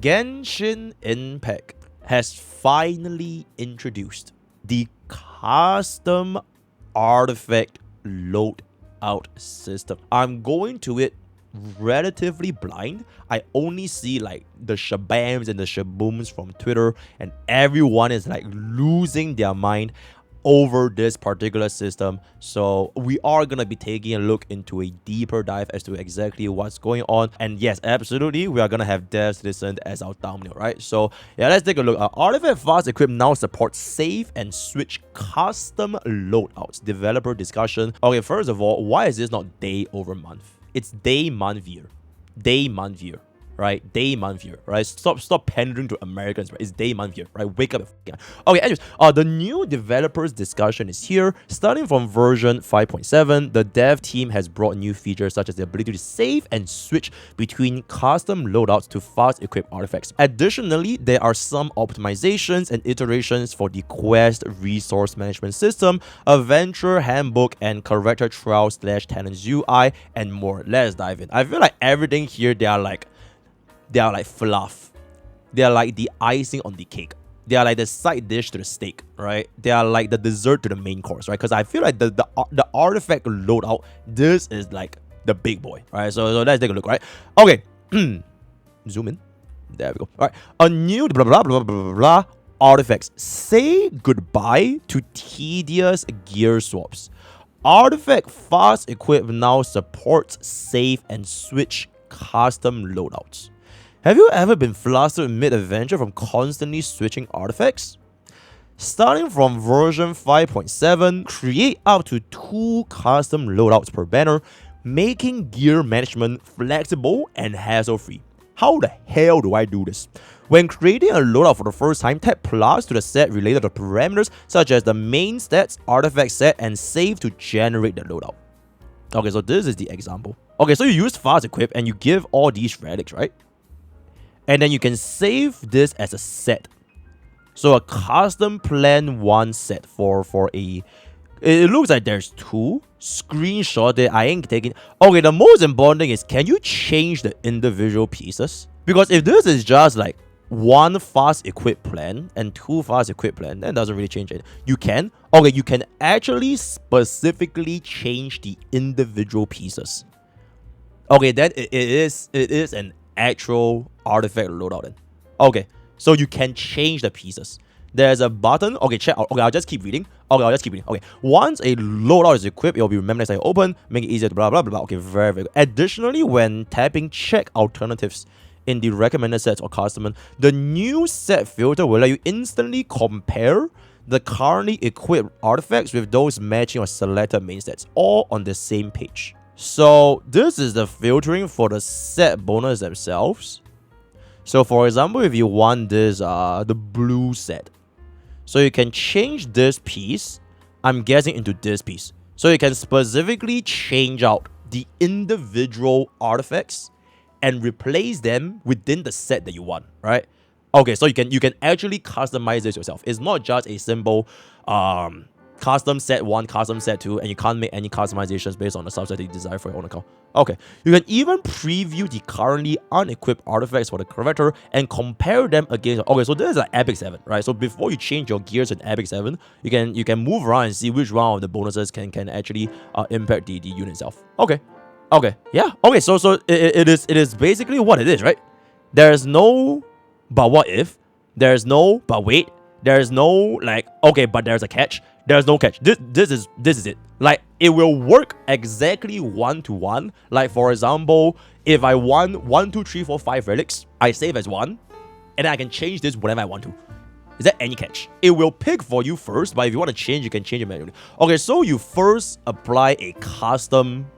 Genshin Impact has finally introduced the custom artifact loadout system. I'm going to it relatively blind. I only see like the shabams and the shabooms from Twitter, and everyone is like losing their mind over this particular system. So we are gonna be taking a look into a deeper dive as to exactly what's going on. And yes, absolutely, we are gonna have devs listen as our thumbnail, right? So yeah, let's take a look. Artifact Fast Equip now supports save and switch custom loadouts. Developer discussion. Okay, first of all, why is this not day over month? It's day month year. Day month year. Right? Day month year, right? Stop pandering to Americans, right? It's day month year, right? Wake up. Okay, anyways, the new developers discussion is here. Starting from version 5.7, the dev team has brought new features such as the ability to save and switch between custom loadouts to fast equip artifacts. Additionally, there are some optimizations and iterations for the quest resource management system, adventure handbook, and character trial/tenants UI, and more. Let's dive in. I feel like everything here, they are like fluff. They are like the icing on the cake. They are like the side dish to the steak, right? They are like the dessert to the main course, right? Because I feel like the artifact loadout, this is like the big boy, right? So let's take a look, right? Okay, zoom in. There we go. All right, a new blah blah blah blah blah blah artifacts. Say goodbye to tedious gear swaps. Artifact Fast Equip now supports save and switch custom loadouts. Have you ever been flustered mid-adventure from constantly switching artifacts? Starting from version 5.7, create up to 2 custom loadouts per banner, making gear management flexible and hassle-free. How the hell do I do this? When creating a loadout for the first time, tap plus to the set related to parameters such as the main stats, artifact set, and save to generate the loadout. Okay, so this is the example. Okay, so you use Fast Equip and you give all these relics, right? And then you can save this as a set. So a custom plan 1 set for a... It looks like there's 2. Screenshot it. I ain't taking... Okay, the most important thing is, can you change the individual pieces? Because if this is just like 1 fast equip plan and 2 fast equip plan, then it doesn't really change it. You can. Okay, you can actually specifically change the individual pieces. Okay, then it is an actual artifact loadout then. Okay, so you can change the pieces. There's a button. Okay, check out. Okay, I'll just keep reading. Okay, once a loadout is equipped, it will be remembered as I open, make it easier to blah blah blah. Okay, very good. Additionally, when tapping check alternatives in the recommended sets or custom, the new set filter will let you instantly compare the currently equipped artifacts with those matching or selected main stats, all on the same page. So this is the filtering for the set bonus themselves. So for example, if you want this the blue set, so you can change this piece, I'm guessing, into this piece. So you can specifically change out the individual artifacts and replace them within the set that you want, right? Okay, so you can actually customize this yourself. It's not just a simple custom set 1, custom set 2, and you can't make any customizations based on the subset you desire for your own account. Okay, you can even preview the currently unequipped artifacts for the character and compare them against... Okay, so this is like Epic 7, right? So before you change your gears in Epic 7, you can move around and see which one of the bonuses can actually impact the unit itself. Okay, yeah. Okay, so it is basically what it is, right? There's no but what if, there's no but wait, there's no like okay but there's a catch. There's no catch. This is it. Like, it will work exactly 1-to-1. Like, for example, if I want 1, 2, 3, 4, 5 relics, I save as 1, and then I can change this whenever I want to. Is there any catch? It will pick for you first, but if you want to change, you can change it manually. Okay, so you first apply a custom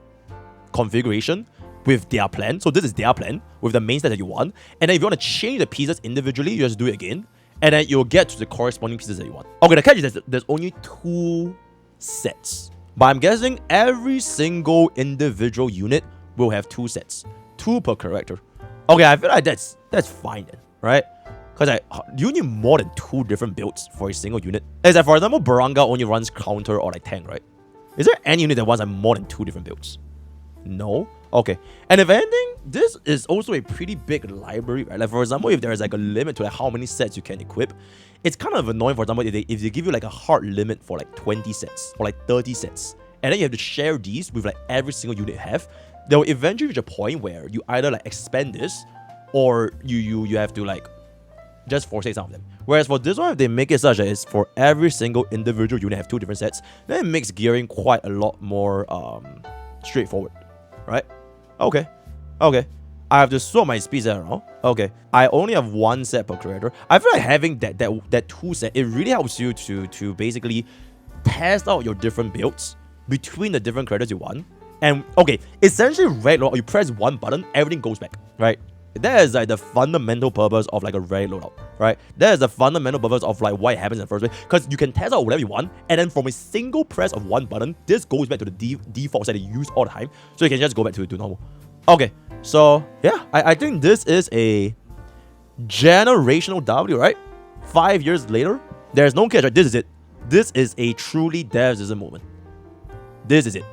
configuration with their plan. So this is their plan with the main stat that you want. And then if you want to change the pieces individually, you just do it again. And then you'll get to the corresponding pieces that you want. Okay, the catch is there's only 2 sets. But I'm guessing every single individual unit will have 2 sets. 2 per character. Okay, I feel like that's fine then, right? Because you need more than 2 different builds for a single unit. Is that, for example, Baranga only runs counter or like tank, right? Is there any unit that wants like more than 2 different builds? No? Okay. And if anything, this is also a pretty big library, right? Like, for example, if there is like a limit to like how many sets you can equip, it's kind of annoying, for example, if they give you like a hard limit for like 20 sets or like 30 sets, and then you have to share these with like every single unit you have, there will eventually reach a point where you either like expand this or you have to like just forsake some of them. Whereas for this one, if they make it such that it's for every single individual unit have 2 different sets, then it makes gearing quite a lot more straightforward, right? Okay. I have to sort my speeds around. Okay. I only have 1 set per character. I feel like having that 2 set, it really helps you to basically test out your different builds between the different characters you want. And okay, essentially right now, you press 1 button, everything goes back, right? That is like the fundamental purpose of like a relic loadout, right? That is the fundamental purpose of like why it happens in the first place. Because you can test out whatever you want, and then from a single press of 1 button, this goes back to the default set you use all the time. So you can just go back to normal. Okay, so yeah, I think this is a generational W, right? 5 years later, there's no catch, right? This is it. This is a truly devs moment. This is it.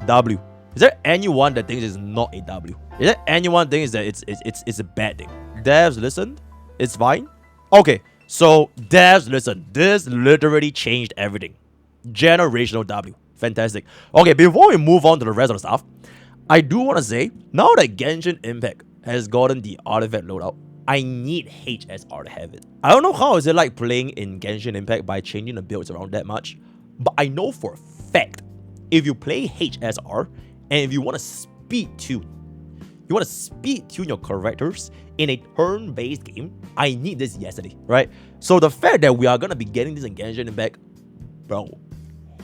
W. Is there anyone that thinks it's not a W? Is there anyone thinks that it's a bad thing? Devs, listen. It's fine. Okay, so devs, listen. This literally changed everything. Generational W. Fantastic. Okay, before we move on to the rest of the stuff, I do want to say, now that Genshin Impact has gotten the artifact loadout, I need HSR to have it. I don't know how is it like playing in Genshin Impact by changing the builds around that much, but I know for a fact, if you play HSR, and if you want to speed tune your characters in a turn-based game, I need this yesterday, right? So the fact that we are going to be getting this in Genshin Impact, bro,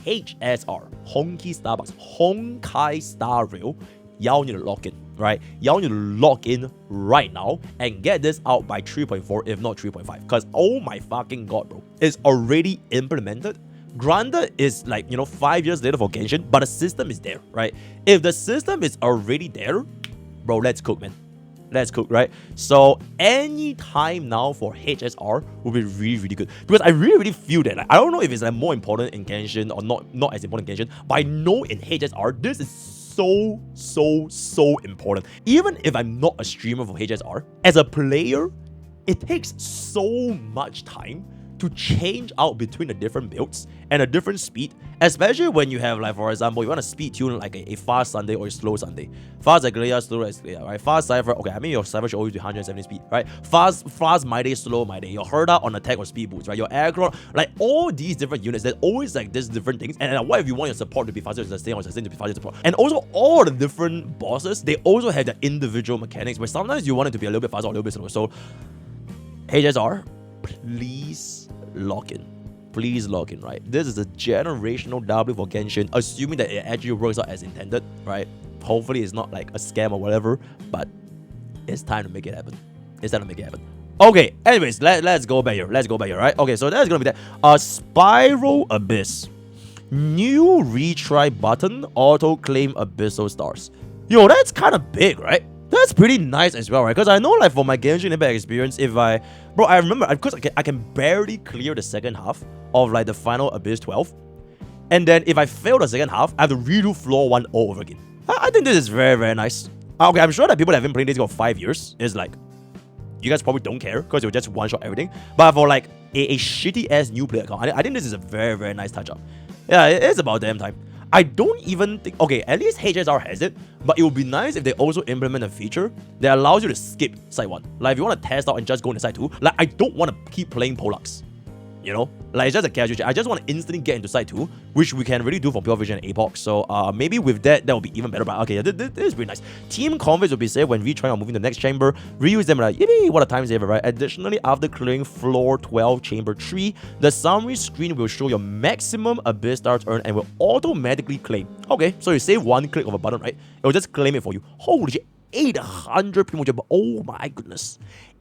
HSR, Honkai Star Rail, y'all need to lock in, right? Y'all need to lock in right now and get this out by 3.4, if not 3.5. Because, oh my fucking god, bro, it's already implemented. Granted, it's like, 5 years later for Genshin, but the system is there, right? If the system is already there, bro, let's cook, man. Let's cook, right? So any time now for HSR will be really, really good. Because I really, really feel that, like, I don't know if it's like more important in Genshin or not as important in Genshin, but I know in HSR, this is so important. Even if I'm not a streamer for HSR, as a player, it takes so much time to change out between the different builds and a different speed, especially when you have, like, for example, you want to speed tune like a fast Sunday or a slow Sunday. Fast Aglia, slow Aglia, right? Fast Cypher, okay, I mean your Cypher should always be 170 speed, right? Fast My Day, slow My Day. Your Herda on attack or speed boost, right? Your Aggro, like all these different units, there's always like these different things. And what if you want your support to be faster to sustain or sustain to be faster to support? And also all the different bosses, they also have their individual mechanics where sometimes you want it to be a little bit faster or a little bit slower. So HSR, please lock in. Please lock in, right? This is a generational W for Genshin, assuming that it actually works out as intended, right? Hopefully it's not like a scam or whatever, but it's time to make it happen. It's time to make it happen. Okay, anyways, let's go back here. Let's go back here, right? Okay, so that's gonna be that. Spiral Abyss. New retry button, auto claim abyssal stars. Yo, that's kind of big, right? That's pretty nice as well, right? Because I know, like, for my Genshin Impact experience, bro, I remember, because I can barely clear the second half of, like, the final Abyss 12. And then if I fail the second half, I have to redo floor 1 all over again. I think this is very, very nice. Okay, I'm sure that people that have been playing this for 5 years is like, you guys probably don't care because you'll just one-shot everything. But for, like, a shitty-ass new player account, I think this is a very, very nice touch-up. Yeah, it's about damn time. I don't even think... Okay, at least HSR has it, but it would be nice if they also implement a feature that allows you to skip Site 1. Like, if you want to test out and just go into Site 2, like, I don't want to keep playing Pollux. You know? Like, it's just a casual check. I just want to instantly get into Site 2, which we can really do for Pure Vision and Apoc. So, maybe with that will be even better. But, okay, this is pretty nice. Team convoys will be safe when retrying or moving to the next chamber. Reuse them like, yippee, what a time saver, right? Additionally, after clearing floor 12, chamber 3, the summary screen will show your maximum Abyss stars earned and will automatically claim. Okay, so you save one click of a button, right? It will just claim it for you. Holy shit, 800 Primogems. Oh my goodness.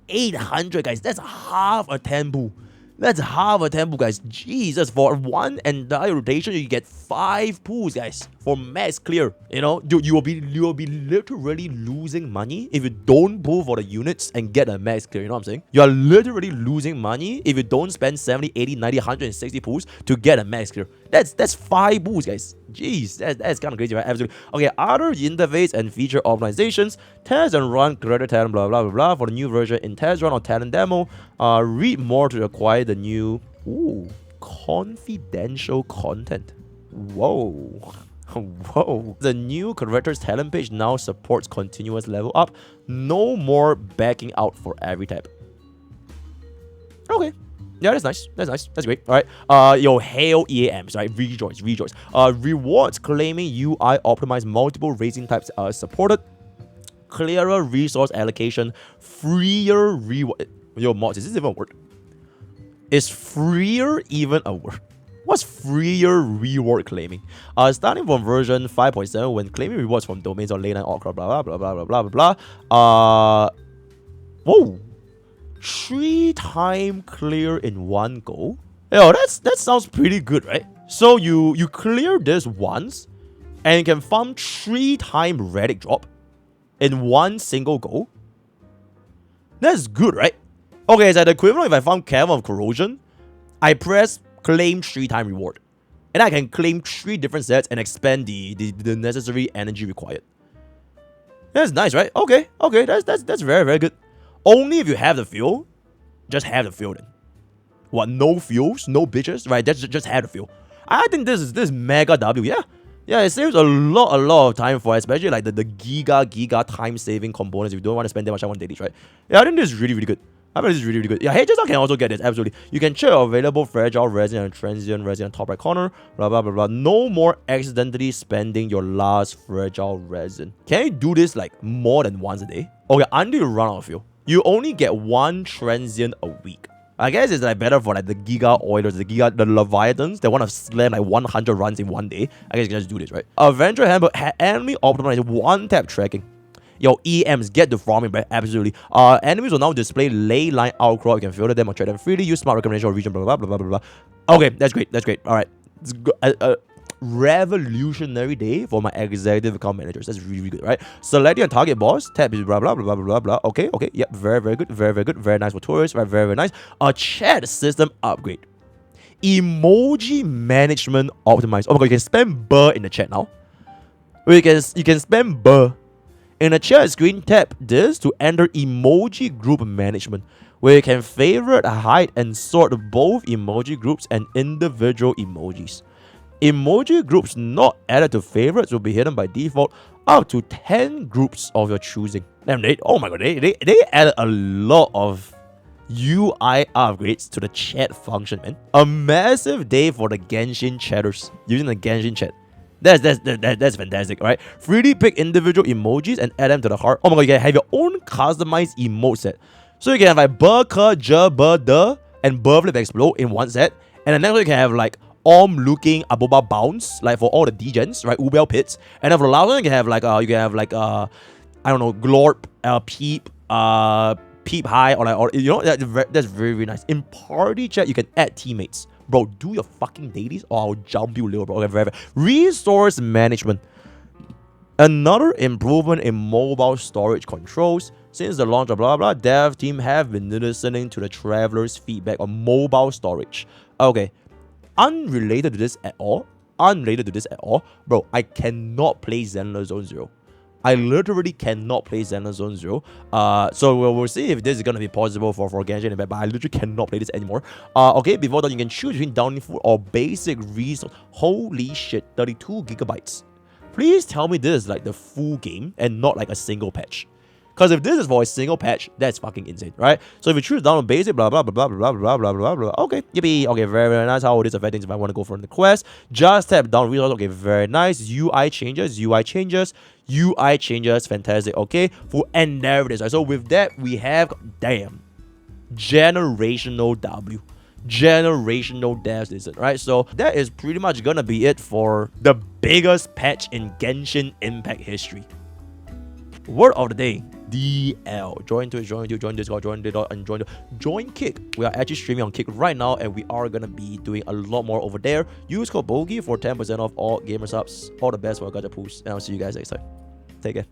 800, guys. That's half a temple. That's half a temple, guys. Jesus, for one entire rotation, you get 5 pools, guys, for max clear. You know, you will be literally losing money if you don't pull for the units and get a max clear. You know what I'm saying? You are literally losing money if you don't spend 70, 80, 90, 160 pools to get a max clear. That's 5 pools, guys. Jeez, that's kind of crazy, right? Absolutely. Okay, other interface and feature optimizations. Test and run creator talent, blah, blah, blah, blah, for the new version in test run or talent demo. Read more to acquire the new, confidential content. Whoa. Whoa. The new character's talent page now supports continuous level up. No more backing out for every tab. Okay. Yeah, that's nice. That's nice. That's great. All right. Yo, hail EAMs, right? Rejoice, rejoice. Rewards claiming UI optimized multiple raising types are supported. Clearer resource allocation. Freer reward. Yo, mods, is this even a word? Is freer even a word? What's freer reward claiming? Starting from version 5.7, when claiming rewards from domains or late-night Okra, blah, blah, blah, blah, blah, blah, blah. Whoa. 3-time clear in one go. Yo, that sounds pretty good, right? So you clear this once, and you can farm 3-time relic drop in one single go. That's good, right? Okay, it's like the equivalent if I found Cavern of Corrosion, I press claim 3-time reward, and I can claim 3 different sets and expend the necessary energy required. That's nice, right? Okay, that's very, very good. Only if you have the fuel, just have the fuel then. What, no fuels, no bitches, right? Just have the fuel. I think this is mega W, yeah. Yeah, it saves a lot of time for especially like the giga time saving components if you don't want to spend that much time on dailies, right? Yeah, I think this is really, really good. I think this is really, really good. Yeah, HSL can also get this, absolutely. You can check available fragile resin and transient resin top right corner, blah, blah, blah, blah. No more accidentally spending your last fragile resin. Can you do this like more than once a day? Okay, until you run out of fuel. You only get 1 transient a week. I guess it's like better for like the Giga Oilers, the Leviathans that want to slam like 100 runs in one day. I guess you can just do this, right? Avenger Handbook enemy optimized 1-tap tracking. Yo, EMs, get the farming, right? Absolutely. Enemies will now display ley line outcrop. You can filter them or trade them freely. Use smart recommendation or region, blah, blah, blah, blah, blah, blah. Okay, that's great. That's great. All right. It's good. Revolutionary day for my executive account managers. That's really, really good, right? Select your target boss. Tab is blah, blah, blah, blah, blah, blah. Okay. Yep. Very, very good. Very, very good. Very nice for tourists. Right? Very, very nice. A chat system upgrade. Emoji management optimized. Oh my god, you can spam burr in the chat now. You can spam burr. In the chat screen, tap this to enter emoji group management, where you can favorite, hide, and sort both emoji groups and individual emojis. Emoji groups not added to favorites will be hidden by default up to 10 groups of your choosing. Damn, oh my god, they added a lot of UI upgrades to the chat function, man. A massive day for the Genshin chatters using the Genshin chat. That's fantastic, right? Freely pick individual emojis and add them to the heart. Oh my god, you can have your own customized emote set. So you can have like Burka, Ja, Burda, and Burflip Explode in one set. And then next you can have like looking Aboba Bounce, like for all the degens, right? Ubel Pits. And then for the last one, you can have like I don't know, Glorp, Peep, Peep High, or like, or you know, that's very, very nice. In party chat, you can add teammates. Bro, do your fucking dailies or I'll jump you, little bro. Okay, very, very. Resource management. Another improvement in mobile storage controls. Since the launch of blah blah, dev team have been listening to the travelers' feedback on mobile storage. Okay, unrelated to this at all. Bro, I cannot play Zenless Zone Zero. I literally cannot play Zenless Zone Zero. So we'll see if this is gonna be possible for Genshin Impact, but I literally cannot play this anymore. Okay, before that, you can choose between downloading or basic resource. Holy shit, 32 gigabytes. Please tell me this is like the full game and not like a single patch. Because if this is for a single patch, that's fucking insane, right? So if you choose download basic, blah, blah, blah, blah, blah, blah, blah, blah, blah, okay, yippee, okay, very, very nice. How will this affect things if I want to go for the quest? Just tap down resource, okay, very nice. UI changes, fantastic, okay? And there it is, right? So with that, we have, damn, generational W. Generational devs, listen, right? So that is pretty much gonna be it for the biggest patch in Genshin Impact history. Word of the day, DL. Join Twitch, join YouTube, join Discord, join Discord, and join Kick. We are actually streaming on Kick right now, and we are gonna be doing a lot more over there. Use code BOGIE for 10% off all gamer subs. All the best for gacha pools, and I'll see you guys next time. Take care.